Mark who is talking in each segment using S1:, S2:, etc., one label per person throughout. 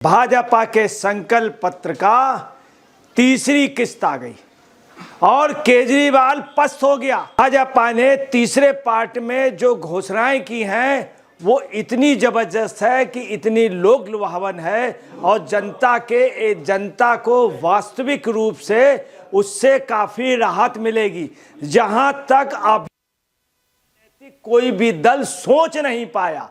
S1: भाजपा के संकल्प पत्र का तीसरी किस्त आ गई और केजरीवाल पस्त हो गया। भाजपा ने तीसरे पार्ट में जो घोषणाएं की हैं वो इतनी जबरदस्त है कि इतनी लोक लुभावन है और जनता को वास्तविक रूप से उससे काफी राहत मिलेगी। जहां तक अब कोई भी दल सोच नहीं पाया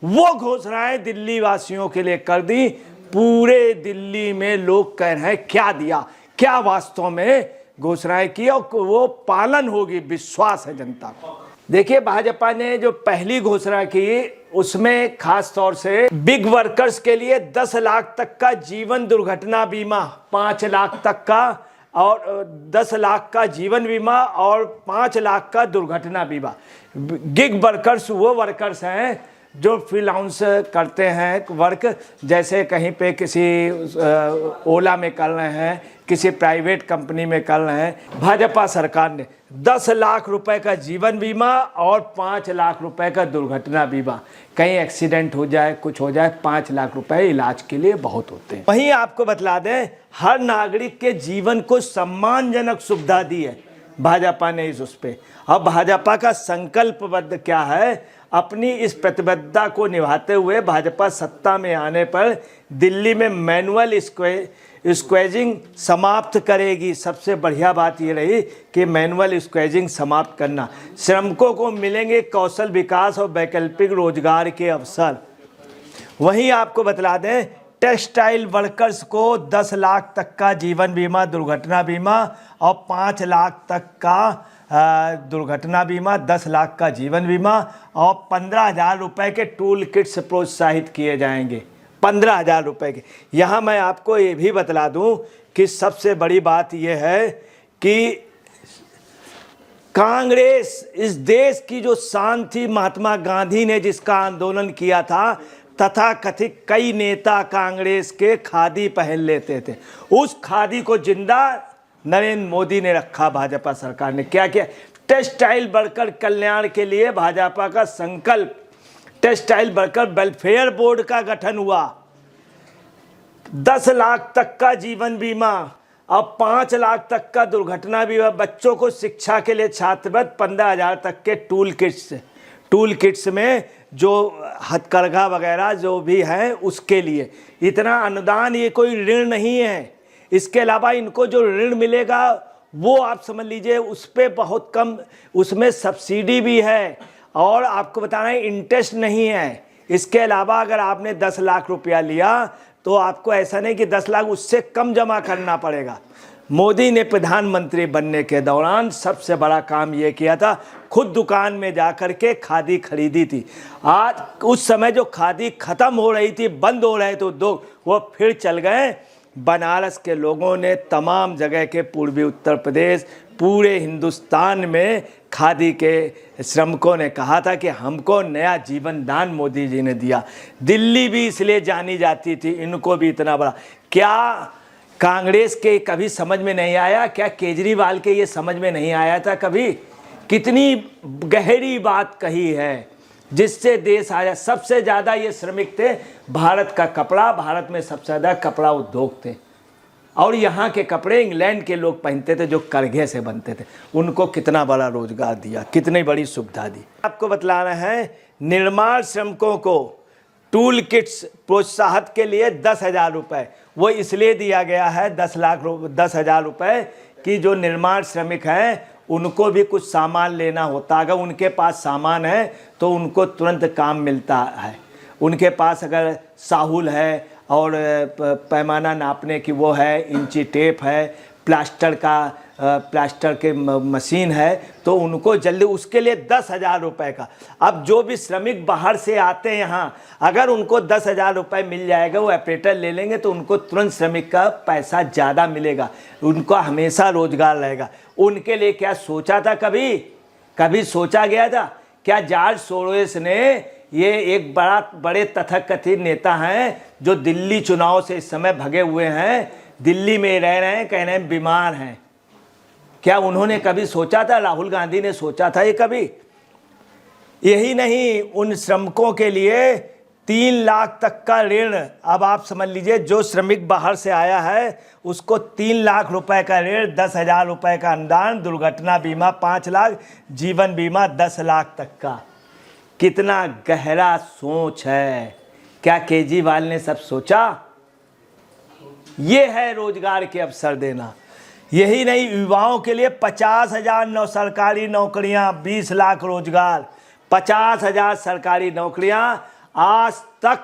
S1: वो घोषणाएं दिल्ली वासियों के लिए कर दी। पूरे दिल्ली में लोग कह रहे हैं क्या दिया, क्या वास्तव में घोषणाएं की और वो पालन होगी, विश्वास है जनता को। देखिए, भाजपा ने जो पहली घोषणा की उसमें खास तौर से बिग वर्कर्स के लिए 10 लाख तक का जीवन दुर्घटना बीमा, 5 लाख तक का और 10 लाख का जीवन बीमा और 5 लाख का दुर्घटना बीमा। गिग वर्कर्स वो वर्कर्स हैं जो फ्रीलांस करते हैं वर्क, जैसे कहीं पे किसी ओला में कर रहे हैं, किसी प्राइवेट कंपनी में कर रहे हैं। भाजपा सरकार ने 10 लाख रुपए का जीवन बीमा और 5 लाख रुपए का दुर्घटना बीमा। कहीं एक्सीडेंट हो जाए, कुछ हो जाए, 5 लाख रुपए इलाज के लिए बहुत होते हैं। वहीं आपको बतला दें, हर नागरिक के जीवन को सम्मानजनक सुविधा दी है भाजपा ने उस पे। अब भाजपा का संकल्पबद्ध क्या है, अपनी इस प्रतिबद्धता को निभाते हुए भाजपा सत्ता में आने पर दिल्ली में मैनुअल स्क्वेजिंग समाप्त करेगी। सबसे बढ़िया बात ये रही कि मैनुअल स्क्वेजिंग समाप्त करना। श्रमिकों को मिलेंगे कौशल विकास और वैकल्पिक रोजगार के अवसर। वहीं आपको बतला दें, टेक्सटाइल वर्कर्स को 10 लाख तक का जीवन बीमा, दुर्घटना बीमा और 5 लाख तक का दुर्घटना बीमा, 10 लाख का जीवन बीमा और 15,000 रुपये के टूल किट्स प्रोत्साहित किए जाएंगे। 15,000 रुपये के। यहाँ मैं आपको ये भी बतला दूं कि सबसे बड़ी बात यह है कि कांग्रेस, इस देश की जो शान थी, महात्मा गांधी ने जिसका आंदोलन किया था, तथा कथित कई नेता कांग्रेस के खादी पहन लेते थे, उस खादी को जिंदा नरेंद्र मोदी ने रखा। भाजपा सरकार ने क्या किया, टेक्सटाइल वर्कर कल्याण के लिए भाजपा का संकल्प, टेक्सटाइल वर्कर वेलफेयर बोर्ड का गठन हुआ। 10 लाख तक का जीवन बीमा और 5 लाख तक का दुर्घटना बीमा। बच्चों को शिक्षा के लिए छात्रवृत्ति, 15,000 तक के टूल किट्स में जो हथकरघा वगैरह जो भी है उसके लिए। इतना अनुदान, ये कोई ऋण नहीं है। इसके अलावा इनको जो ऋण मिलेगा वो आप समझ लीजिए उस पर बहुत कम, उसमें सब्सिडी भी है और आपको बताना है इंटरेस्ट नहीं है। इसके अलावा अगर आपने 10 लाख रुपया लिया तो आपको ऐसा नहीं कि 10 लाख, उससे कम जमा करना पड़ेगा। मोदी ने प्रधानमंत्री बनने के दौरान सबसे बड़ा काम ये किया था, खुद दुकान में जाकर के खादी खरीदी थी। आज उस समय जो खादी खत्म हो रही थी, बंद हो रहे थे उद्योग, वो फिर चल गए। बनारस के लोगों ने तमाम जगह के पूर्वी उत्तर प्रदेश, पूरे हिंदुस्तान में खादी के श्रमिकों ने कहा था कि हमको नया जीवन दान मोदी जी ने दिया। दिल्ली भी इसलिए जानी जाती थी, इनको भी इतना बड़ा। क्या कांग्रेस के कभी समझ में नहीं आया? क्या केजरीवाल के ये समझ में नहीं आया था कभी? कितनी गहरी बात कही है जिससे देश आया। सबसे ज़्यादा ये श्रमिक थे, भारत का कपड़ा, भारत में सबसे ज़्यादा कपड़ा उद्योग थे और यहाँ के कपड़े इंग्लैंड के लोग पहनते थे जो करघे से बनते थे। उनको कितना बड़ा रोजगार दिया, कितनी बड़ी सुविधा दी। आपको बतला रहे हैं, निर्माण श्रमिकों को टूल किट्स प्रोत्साहन के लिए 10,000 रुपये, वो इसलिए दिया गया है 10,000 रुपये कि जो निर्माण श्रमिक हैं उनको भी कुछ सामान लेना होता। अगर उनके पास सामान है तो उनको तुरंत काम मिलता है। उनके पास अगर साहुल है और पैमाना नापने की वो है, इंची टेप है, प्लास्टर के मशीन है, तो उनको जल्दी, उसके लिए 10,000 रुपये का। अब जो भी श्रमिक बाहर से आते हैं यहाँ, अगर उनको 10,000 रुपये मिल जाएगा, वो ऑपरेटर ले लेंगे तो उनको तुरंत श्रमिक का पैसा ज़्यादा मिलेगा, उनको हमेशा रोजगार रहेगा। उनके लिए क्या सोचा था? कभी सोचा गया था क्या? जॉर्ज सोरोस ने, ये एक बड़े तथाकथित नेता हैं जो दिल्ली चुनाव से इस समय भगे हुए हैं, दिल्ली में रह रहे हैं, कह रहे हैं बीमार हैं। क्या उन्होंने कभी सोचा था? राहुल गांधी ने सोचा था ये कभी? यही नहीं, उन श्रमिकों के लिए 3 लाख तक का ऋण। अब आप समझ लीजिए, जो श्रमिक बाहर से आया है उसको 3 लाख रुपए का ऋण, 10,000 रुपए का अनुदान, दुर्घटना बीमा 5 लाख, जीवन बीमा 10 लाख तक का। कितना गहरा सोच है। क्या केजरीवाल ने सब सोचा? ये है रोजगार के अवसर देना। यही नहीं, युवाओं के लिए 50,000 सरकारी नौकरियां, 20 लाख रोजगार, 50,000 सरकारी नौकरियां आज तक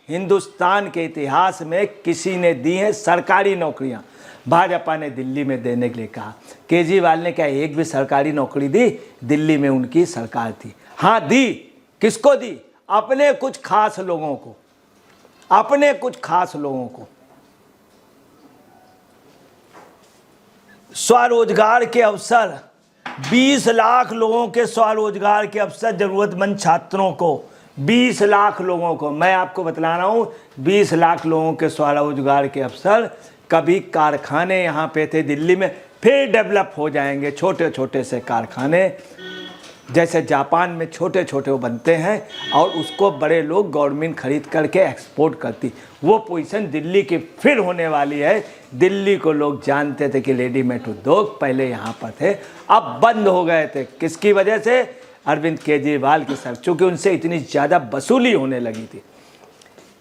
S1: हिंदुस्तान के इतिहास में किसी ने दी हैं। सरकारी नौकरियां भाजपा ने दिल्ली में देने के लिए कहा। केजरीवाल ने क्या एक भी सरकारी नौकरी दी? दिल्ली में उनकी सरकार थी। हाँ दी। किसको दी? अपने कुछ खास लोगों को, अपने कुछ खास लोगों को। स्वरोजगार के अवसर, 20 लाख लोगों के स्वरोजगार के अवसर, जरूरतमंद छात्रों को, 20 लाख लोगों को। मैं आपको बतला रहा हूँ, 20 लाख लोगों के स्वरोजगार के अवसर। कभी कारखाने यहाँ पे थे दिल्ली में, फिर डेवलप हो जाएंगे छोटे छोटे से कारखाने, जैसे जापान में छोटे छोटे वो बनते हैं और उसको बड़े लोग गवर्नमेंट खरीद करके एक्सपोर्ट करती। वो पोजीशन दिल्ली की फिर होने वाली है। दिल्ली को लोग जानते थे कि रेडीमेड उद्योग पहले यहाँ पर थे, अब बंद हो गए थे। किसकी वजह से? अरविंद केजरीवाल की सर, चूँकि उनसे इतनी ज़्यादा वसूली होने लगी थी।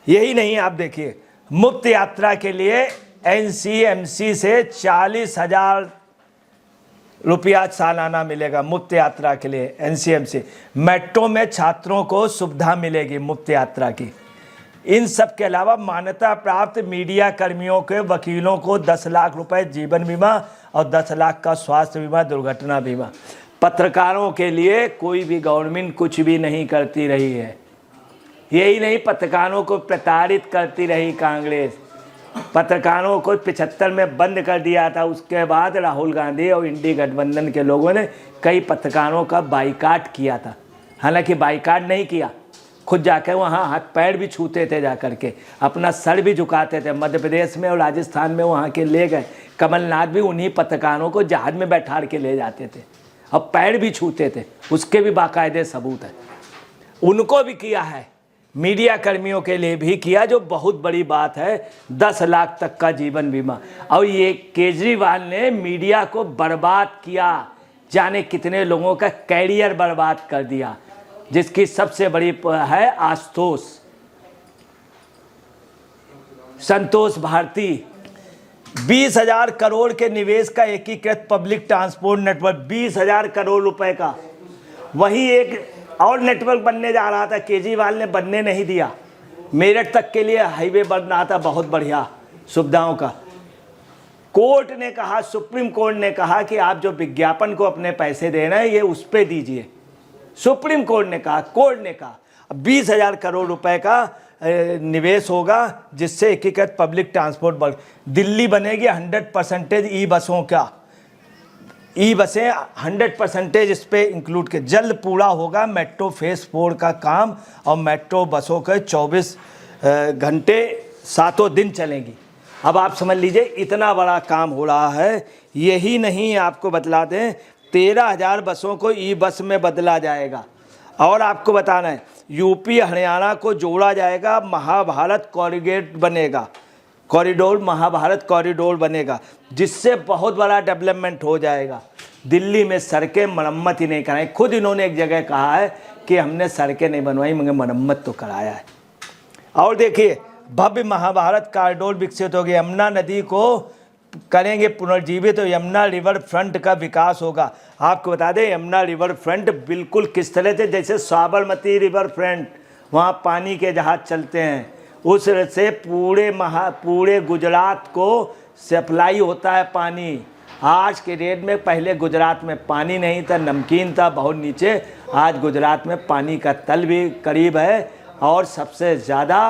S1: यही नहीं, आप देखिए, मुफ्त यात्रा के लिए NCMC से 40,000 रुपया सालाना मिलेगा मुफ्त यात्रा के लिए। NCMC मेट्रो में छात्रों को सुविधा मिलेगी मुफ्त यात्रा की। इन सब के अलावा मान्यता प्राप्त मीडिया कर्मियों के वकीलों को 10 लाख रुपए जीवन बीमा और 10 लाख का स्वास्थ्य बीमा, दुर्घटना बीमा। पत्रकारों के लिए कोई भी गवर्नमेंट कुछ भी नहीं करती रही है। यही नहीं, पत्रकारों को प्रताड़ित करती रही कांग्रेस। पत्रकारों को 75 में बंद कर दिया था। उसके बाद राहुल गांधी और इंडी गठबंधन के लोगों ने कई पत्रकारों का बाइकाट किया था। हालांकि बाइकाट नहीं किया, खुद जाकर वहाँ हाथ पैर भी छूते थे, जाकर के अपना सर भी झुकाते थे। मध्य प्रदेश में और राजस्थान में वहाँ के ले गए, कमलनाथ भी उन्हीं पत्रकारों को जहाज में बैठा के ले जाते थे और पैर भी छूते थे। उसके भी बाकायदे सबूत है। उनको भी किया है, मीडिया कर्मियों के लिए भी किया, जो बहुत बड़ी बात है। 10 लाख तक का जीवन बीमा। और ये केजरीवाल ने मीडिया को बर्बाद किया, जाने कितने लोगों का कैरियर बर्बाद कर दिया, जिसकी सबसे बड़ी है आशुतोष, संतोष भारती। 20,000 करोड़ के निवेश का एकीकृत पब्लिक ट्रांसपोर्ट नेटवर्क, 20,000 करोड़ रुपए का। वही एक और नेटवर्क बनने जा रहा था, केजरीवाल ने बनने नहीं दिया। मेरठ तक के लिए हाईवे बन रहा था, बहुत बढ़िया सुविधाओं का। कोर्ट ने कहा, सुप्रीम कोर्ट ने कहा कि आप जो विज्ञापन को अपने पैसे दे रहे हैं ये उस पे दीजिए। सुप्रीम कोर्ट ने कहा, कोर्ट ने कहा। 20,000 करोड़ रुपए का निवेश होगा, जिससे एकीकृत पब्लिक ट्रांसपोर्ट बढ़। दिल्ली बनेगी 100% ई बसों का, ई बसें 100% इस पे इंक्लूड के। जल्द पूरा होगा मेट्रो फेज 4 का काम और मेट्रो बसों के 24 घंटे 7 दिन चलेंगी। अब आप समझ लीजिए इतना बड़ा काम हो रहा है। यही नहीं, आपको बतला दें 13,000 बसों को ई बस में बदला जाएगा। और आपको बताना है, यूपी हरियाणा को जोड़ा जाएगा, महाभारत कॉरिडोर बनेगा, महाभारत कॉरिडोर बनेगा, जिससे बहुत बड़ा डेवलपमेंट हो जाएगा। दिल्ली में सड़कें मरम्मत ही नहीं कराई। खुद इन्होंने एक जगह कहा है कि हमने सड़कें नहीं बनवाई मगर मरम्मत तो कराया है। और देखिए, भव्य महाभारत कॉरिडोर विकसित होगी। यमुना नदी को करेंगे पुनर्जीवित, तो यमुना रिवर फ्रंट का विकास होगा। आपको बता दें, यमुना रिवर फ्रंट बिल्कुल किस तरह से, जैसे साबरमती रिवर फ्रंट, वहाँ पानी के जहाज चलते हैं, उस से पूरे गुजरात को सप्लाई होता है पानी। आज के डेट में, पहले गुजरात में पानी नहीं था, नमकीन था बहुत नीचे। आज गुजरात में पानी का तल भी करीब है और सबसे ज़्यादा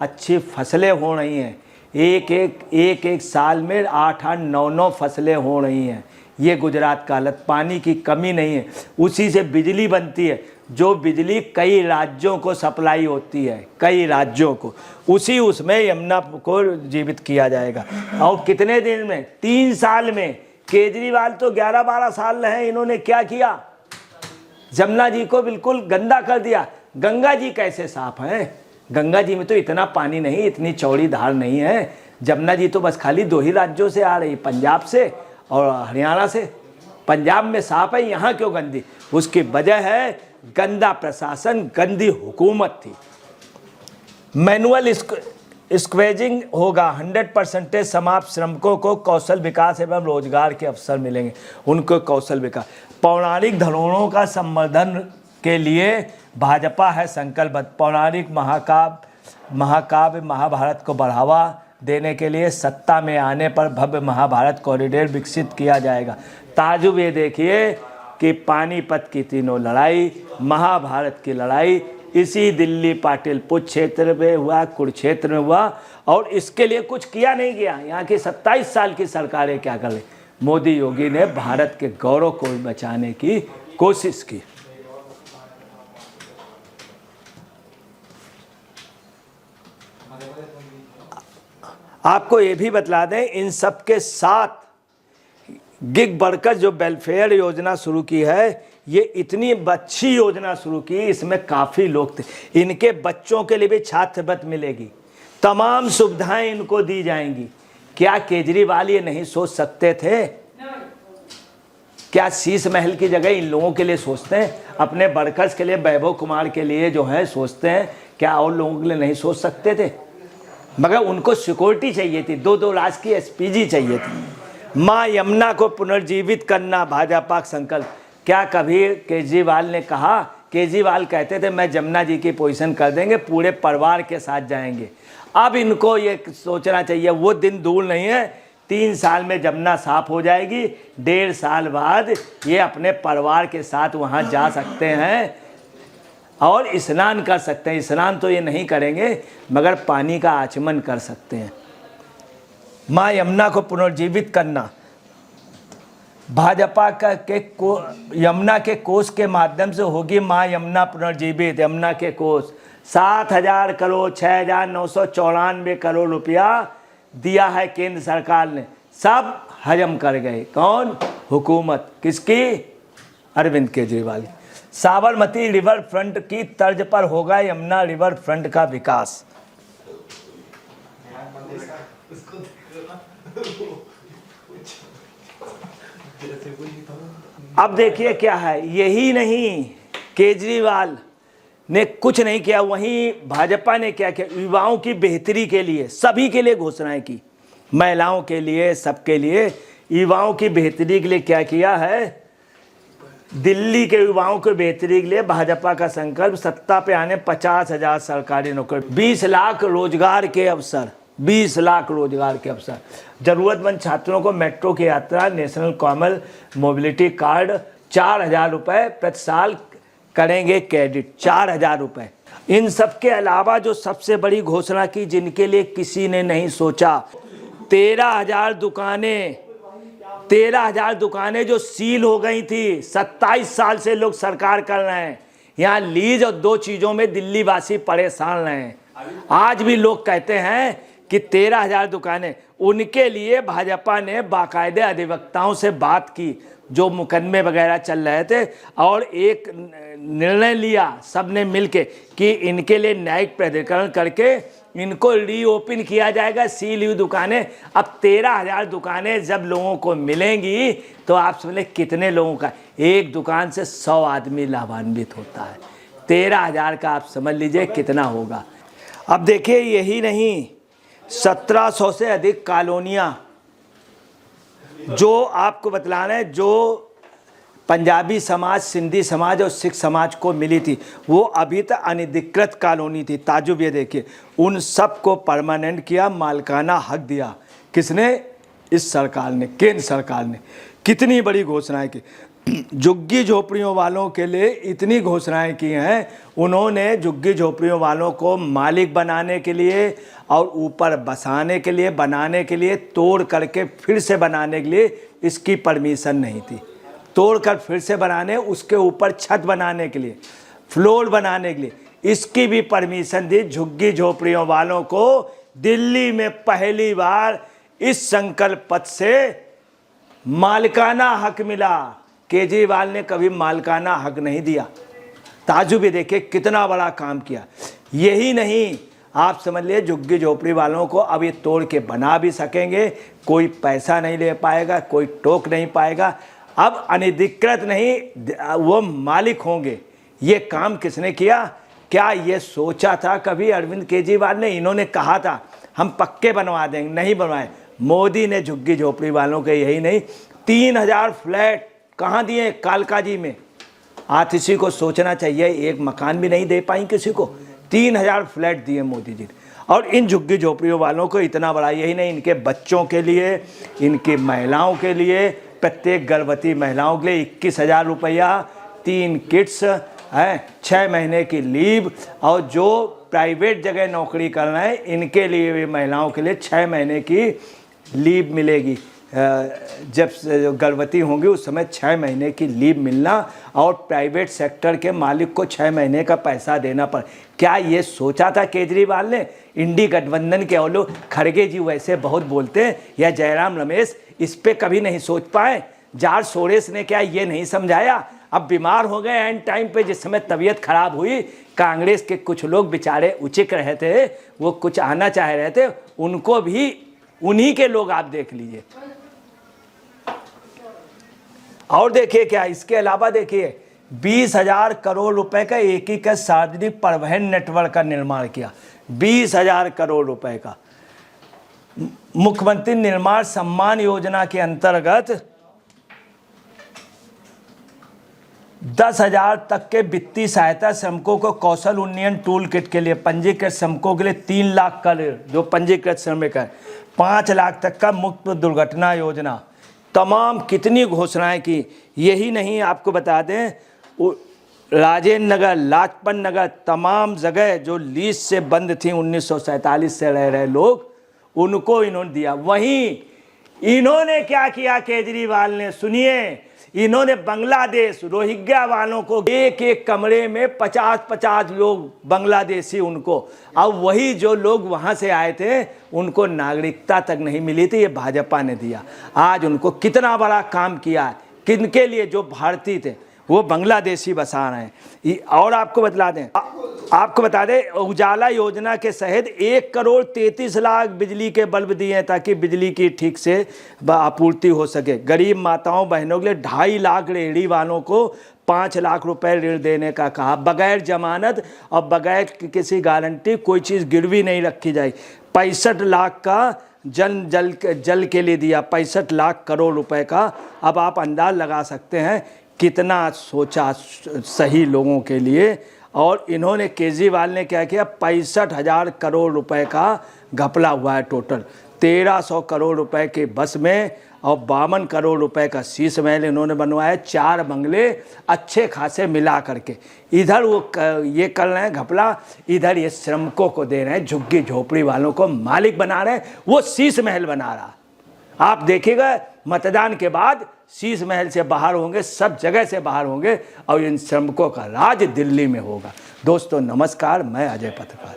S1: अच्छी फसलें हो रही हैं। एक साल में 8-8, 9-9 फसलें हो रही हैं। ये गुजरात का हालत, पानी की कमी नहीं है। उसी से बिजली बनती है, जो बिजली कई राज्यों को सप्लाई होती है, कई राज्यों को। उसमें यमुना को जीवित किया जाएगा। और कितने दिन में? 3 साल में। केजरीवाल तो 11-12 साल रहे, इन्होंने क्या किया? जमुना जी को बिल्कुल गंदा कर दिया। गंगा जी कैसे साफ हैं? गंगा जी में तो इतना पानी नहीं, इतनी चौड़ी धार नहीं है। जमुना जी तो बस खाली 2 ही राज्यों से आ रही, पंजाब से और हरियाणा से। पंजाब में साफ है, यहाँ क्यों गंदी? उसकी वजह है गंदा प्रशासन, गंदी हुकूमत थी। मैनुअल स्क्वेजिंग होगा, 100% समाप्त। श्रमिकों को कौशल विकास एवं रोजगार के अवसर मिलेंगे, उनको कौशल विकास। पौराणिक धरोहरों का संवर्धन के लिए भाजपा है संकल्पबद्ध। पौराणिक महाकाव्य महाभारत को बढ़ावा देने के लिए सत्ता में आने पर भव्य महाभारत कॉरिडोर विकसित किया जाएगा। ताजुब ये देखिए कि पानीपत की तीनों लड़ाई, महाभारत की लड़ाई इसी दिल्ली पाटिलपुत्र क्षेत्र में हुआ, कुरुक्षेत्र में हुआ, और इसके लिए कुछ किया नहीं गया। यहाँ की 27 साल की सरकारें क्या कर रही? मोदी योगी ने भारत के गौरव को बचाने की कोशिश की। आपको ये भी बतला दें, इन सब के साथ गिग वर्कर्स जो वेलफेयर योजना शुरू की है, ये इतनी अच्छी योजना शुरू की, इसमें काफ़ी लोग थे। इनके बच्चों के लिए भी छात्रवृत्ति मिलेगी, तमाम सुविधाएं इनको दी जाएंगी। क्या केजरीवाल ये नहीं सोच सकते थे? क्या शीश महल की जगह इन लोगों के लिए सोचते हैं? अपने वर्कर्स के लिए, वैभव कुमार के लिए जो है सोचते हैं, क्या और लोगों के लिए नहीं सोच सकते थे? मगर उनको सिक्योरिटी चाहिए थी, 2 राष्ट्रीय एसपीजी चाहिए थी। माँ यमुना को पुनर्जीवित करना भाजपा का संकल्प। क्या कभी केजरीवाल ने कहा? केजरीवाल कहते थे मैं जमुना जी की पोजीशन कर देंगे, पूरे परिवार के साथ जाएंगे। अब इनको ये सोचना चाहिए, वो दिन दूर नहीं है, 3 साल में जमुना साफ हो जाएगी, 1.5 साल बाद ये अपने परिवार के साथ वहाँ जा सकते हैं और स्नान कर सकते हैं। स्नान तो ये नहीं करेंगे, मगर पानी का आचमन कर सकते हैं। माँ यमुना को पुनर्जीवित करना, भाजपा यमुना के कोष के माध्यम से होगी माँ यमुना पुनर्जीवित। यमुना के कोष 7,000 करोड़ 6,994 करोड़ रुपया दिया है केंद्र सरकार ने, सब हजम कर गए। कौन? हुकूमत। किसकी? अरविंद केजरीवाल। साबरमती रिवर फ्रंट की तर्ज पर होगा यमुना रिवर फ्रंट का विकास। अब देखिए क्या है, यही नहीं, केजरीवाल ने कुछ नहीं किया, वहीं भाजपा ने क्या किया? युवाओं की बेहतरी के लिए, सभी के लिए घोषणाएं की, महिलाओं के लिए, सबके लिए। युवाओं की बेहतरी के लिए क्या किया है? दिल्ली के युवाओं की बेहतरी के लिए भाजपा का संकल्प, सत्ता पे आने 50,000 सरकारी नौकरी, 20 लाख रोजगार के अवसर, 20 लाख रोजगार के अवसर। जरूरतमंद छात्रों को मेट्रो की यात्रा, नेशनल कॉमन मोबिलिटी कार्ड, 4,000 रुपये प्रति साल करेंगे क्रेडिट, 4,000 रुपये। इन सब के अलावा जो सबसे बड़ी घोषणा की, जिनके लिए किसी ने नहीं सोचा, 13,000 दुकानें जो सील हो गई थी, 27 साल से लोग सरकार कर रहे हैं। यहाँ लीज और 2 चीज़ों में दिल्ली वासी परेशान रहे हैं। आज भी लोग कहते हैं कि 13,000 दुकानें, उनके लिए भाजपा ने बाकायदे अधिवक्ताओं से बात की, जो मुकदमे वगैरह चल रहे थे, और एक निर्णय लिया सबने मिलके कि इनके लिए न्यायिक प्राधिकरण करके इनको रीओपन किया जाएगा, सील हुई दुकानें। अब 13,000 दुकानें जब लोगों को मिलेंगी तो आप समझ कितने लोगों का, एक दुकान से 100 आदमी लाभान्वित होता है। 13,000 का आप समझ लीजिए कितना होगा। अब देखिए, यही नहीं, 1700 से अधिक कॉलोनियाँ जो आपको बतला रहे हैं, जो पंजाबी समाज, सिंधी समाज और सिख समाज को मिली थी, वो अभी तक अनधिकृत कॉलोनी थी। ताजुब ये देखिए, उन सब को परमानेंट किया, मालिकाना हक दिया। किसने? इस सरकार ने, केंद्र सरकार ने। कितनी बड़ी घोषणाएं की। झुग्गी झोपड़ियों वालों के लिए इतनी घोषणाएं की हैं उन्होंने। झुग्गी झोपड़ियों वालों को मालिक बनाने के लिए और ऊपर बसाने के लिए, बनाने के लिए, तोड़ करके फिर से बनाने के लिए इसकी परमिशन नहीं थी। तोड़कर फिर से बनाने, उसके ऊपर छत बनाने के लिए, फ्लोर बनाने के लिए इसकी भी परमिशन दी। झुग्गी झोपड़ियों वालों को दिल्ली में पहली बार इस संकल्प पत्र से मालिकाना हक मिला। केजरीवाल ने कभी मालिकाना हक नहीं दिया। ताजुब देखिए कितना बड़ा काम किया। यही नहीं, आप समझ लिए झुग्गी झोपड़ी वालों को अब ये तोड़ के बना भी सकेंगे, कोई पैसा नहीं ले पाएगा, कोई टोक नहीं पाएगा। अब अनधिकृत नहीं, वो मालिक होंगे। ये काम किसने किया? क्या ये सोचा था कभी अरविंद केजरीवाल ने? इन्होंने कहा था हम पक्के बनवा देंगे, नहीं बनवाए। मोदी ने झुग्गी झोपड़ी वालों के यही नहीं 3000 फ्लैट कहाँ दिए? कालकाजी में। आज किसी को सोचना चाहिए, एक मकान भी नहीं दे पाई किसी को। 3000 फ्लैट दिए मोदी जी ने। और इन झुग्गी झोपड़ियों वालों को इतना बड़ा, यही नहीं, इनके बच्चों के लिए, इनकी महिलाओं के लिए, प्रत्येक गर्भवती महिलाओं के लिए 21,000 रुपया, 3 किट्स हैं, 6 महीने की लीव, और जो प्राइवेट जगह नौकरी कर रहे हैं इनके लिए भी महिलाओं के लिए 6 महीने की लीव मिलेगी। जब गर्भवती होंगी उस समय 6 महीने की लीव मिलना, और प्राइवेट सेक्टर के मालिक को 6 महीने का पैसा देना पड़। क्या ये सोचा था केजरीवाल ने? इंडी गठबंधन के लोग, खड़गे जी वैसे बहुत बोलते हैं, या जयराम रमेश इस पे कभी नहीं सोच पाए? जार्ज सोरेस ने क्या ये नहीं समझाया? अब बीमार हो गए एंड टाइम पे, जिस समय तबीयत खराब हुई, कांग्रेस के कुछ लोग बेचारे उचिक रहे थे, वो कुछ आना चाह रहे थे, उनको भी उन्हीं के लोग आप देख लीजिए। और देखिए क्या, इसके अलावा देखिए 20,000 करोड़ रुपए का एकीकृत सार्वजनिक परिवहन नेटवर्क का निर्माण किया। 20,000 करोड़ रुपए का। मुख्यमंत्री निर्माण सम्मान योजना के अंतर्गत 10,000 तक के वित्तीय सहायता श्रमिकों को कौशल उन्नयन टूल किट के लिए, पंजीकृत श्रमिकों के लिए 3 लाख का जो पंजीकृत श्रमिक है, 5 लाख तक का मुक्त दुर्घटना योजना, तमाम कितनी घोषणाएं की। यही नहीं, आपको बता दें राजेंद्र नगर, लाजपत नगर, तमाम जगह जो लीज से बंद थी 1947 से रह रहे लोग, उनको इन्होंने दिया। वहीं इन्होंने क्या किया केजरीवाल ने? सुनिए, इन्होंने बांग्लादेश रोहिंग्या वालों को एक एक कमरे में 50-50 लोग बांग्लादेशी, उनको, अब वही जो लोग वहां से आए थे उनको नागरिकता तक नहीं मिली थी, ये भाजपा ने दिया। आज उनको कितना बड़ा काम किया है, किनके लिए? जो भारतीय थे वो बांग्लादेशी बसा रहे हैं। और आपको बता दें उजाला योजना के तहत 1,33,00,000 बिजली के बल्ब दिए हैं ताकि बिजली की ठीक से आपूर्ति हो सके। गरीब माताओं बहनों के लिए 2.5 लाख, रेहड़ी वालों को 5 लाख रुपए ऋण देने का कहा, बगैर जमानत और बगैर किसी गारंटी, कोई चीज़ गिरवी नहीं रखी जाए। 65 लाख का जल के लिए दिया, 65 लाख करोड़ रुपए का। अब आप अंदाज लगा सकते हैं कितना सोचा सही लोगों के लिए। और इन्होंने, केजरीवाल ने क्या किया? 65,000 करोड़ रुपए का घपला हुआ है टोटल। 1,300 करोड़ रुपए के बस में, और 52 करोड़ रुपए का शीश महल इन्होंने बनवाया, 4 बंगले अच्छे खासे मिला करके। इधर वो ये कर रहे हैं घपला, इधर ये श्रमिकों को दे रहे हैं, झुग्गी झोपड़ी वालों को मालिक बना रहे हैं, वो शीश महल बना रहा। आप देखिएगा मतदान के बाद शीश महल से बाहर होंगे, सब जगह से बाहर होंगे, और इन श्रमिकों का राज दिल्ली में होगा। दोस्तों नमस्कार, मैं अजय पत्रकार।